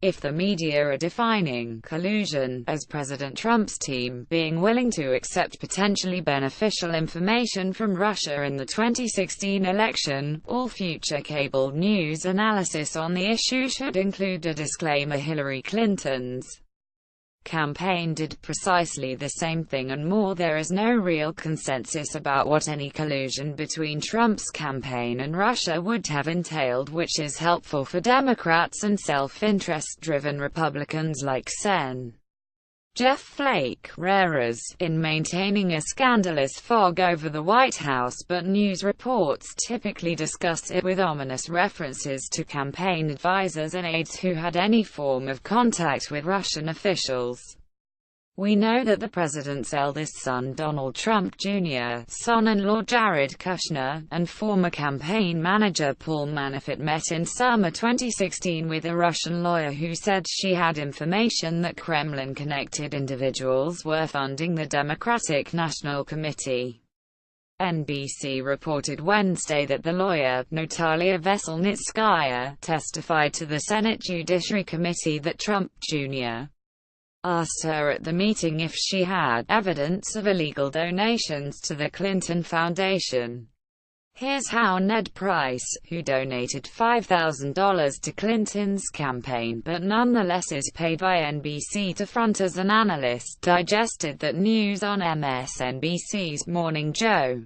if the media are defining collusion as President Trump's team being willing to accept potentially beneficial information from Russia in the 2016 election, all future cable news analysis on the issue should include a disclaimer. Hillary Clinton's campaign did precisely the same thing and more. There is no real consensus about what any collusion between Trump's campaign and Russia would have entailed, which is helpful for Democrats and self-interest-driven Republicans like Sen. Jeff Flake, Rares, in maintaining a scandalous fog over the White House, but news reports typically discuss it with ominous references to campaign advisors and aides who had any form of contact with Russian officials. We know that the president's eldest son Donald Trump Jr., son-in-law Jared Kushner, and former campaign manager Paul Manafort met in summer 2016 with a Russian lawyer who said she had information that Kremlin-connected individuals were funding the Democratic National Committee. NBC reported Wednesday that the lawyer, Natalia Veselnitskaya, testified to the Senate Judiciary Committee that Trump Jr. asked her at the meeting if she had evidence of illegal donations to the Clinton Foundation. Here's how Ned Price, who donated $5,000 to Clinton's campaign but nonetheless is paid by NBC to front as an analyst, digested that news on MSNBC's Morning Joe.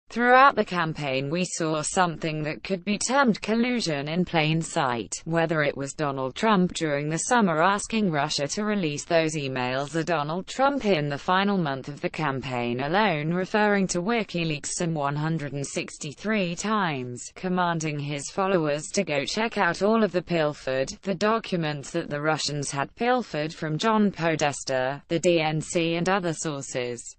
Throughout the campaign we saw something that could be termed collusion in plain sight, whether it was Donald Trump during the summer asking Russia to release those emails, or Donald Trump in the final month of the campaign alone referring to WikiLeaks some 163 times, commanding his followers to go check out all of the documents that the Russians had pilfered from John Podesta, the DNC and other sources.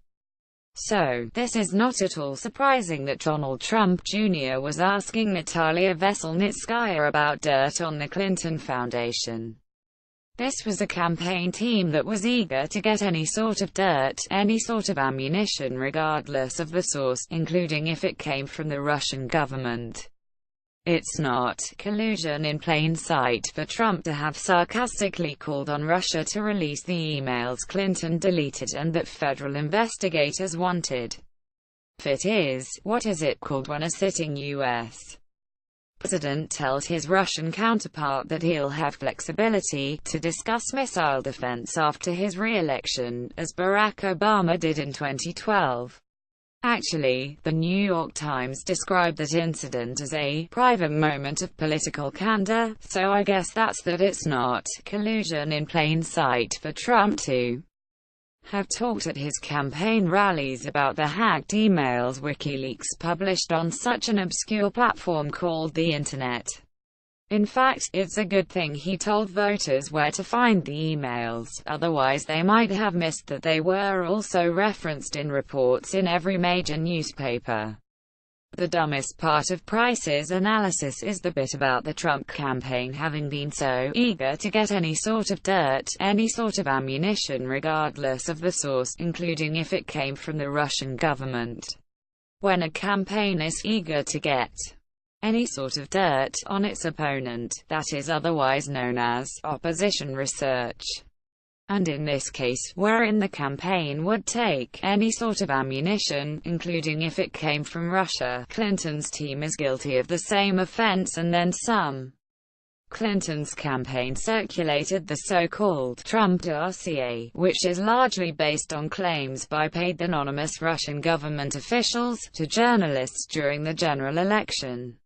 So, this is not at all surprising that Donald Trump Jr. was asking Natalia Veselnitskaya about dirt on the Clinton Foundation. This was a campaign team that was eager to get any sort of dirt, any sort of ammunition regardless of the source, including if it came from the Russian government. It's not collusion in plain sight for Trump to have sarcastically called on Russia to release the emails Clinton deleted and that federal investigators wanted. If it is, what is it called when a sitting U.S. president tells his Russian counterpart that he'll have flexibility to discuss missile defense after his re-election, as Barack Obama did in 2012? Actually, the New York Times described that incident as a private moment of political candor, so I guess that's that. It's not collusion in plain sight for Trump to have talked at his campaign rallies about the hacked emails WikiLeaks published on such an obscure platform called the Internet. In fact, it's a good thing he told voters where to find the emails, otherwise they might have missed that they were also referenced in reports in every major newspaper. The dumbest part of Price's analysis is the bit about the Trump campaign having been so eager to get any sort of dirt, any sort of ammunition regardless of the source, including if it came from the Russian government. When a campaign is eager to get any sort of dirt on its opponent, that is otherwise known as opposition research. And in this case, wherein the campaign would take any sort of ammunition, including if it came from Russia, Clinton's team is guilty of the same offense and then some. Clinton's campaign circulated the so-called Trump dossier, which is largely based on claims by paid anonymous Russian government officials to journalists during the general election.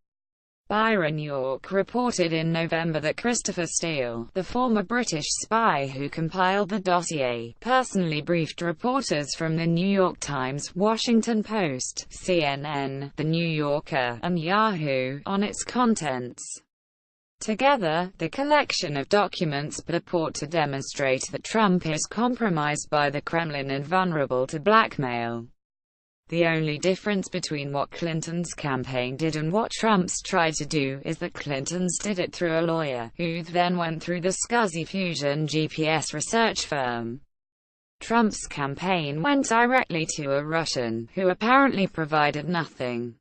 Byron York reported in November that Christopher Steele, the former British spy who compiled the dossier, personally briefed reporters from The New York Times, Washington Post, CNN, The New Yorker, and Yahoo! On its contents. Together, the collection of documents purport to demonstrate that Trump is compromised by the Kremlin and vulnerable to blackmail. The only difference between what Clinton's campaign did and what Trump's tried to do is that Clinton's did it through a lawyer, who then went through the SCSI Fusion GPS research firm. Trump's campaign went directly to a Russian, who apparently provided nothing.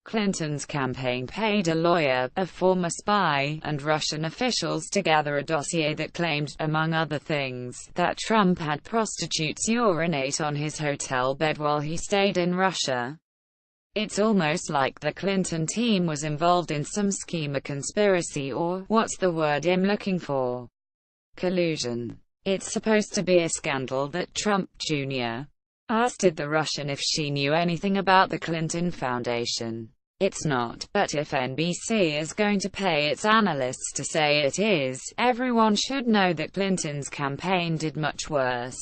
Clinton's campaign paid a lawyer, a former spy, and Russian officials to gather a dossier that claimed, among other things, that Trump had prostitutes urinate on his hotel bed while he stayed in Russia. It's almost like the Clinton team was involved in some scheme, a conspiracy, or, what's the word I'm looking for? Collusion. It's supposed to be a scandal that Trump Jr. asked the Russian if she knew anything about the Clinton Foundation. It's not, but if NBC is going to pay its analysts to say it is, everyone should know that Clinton's campaign did much worse.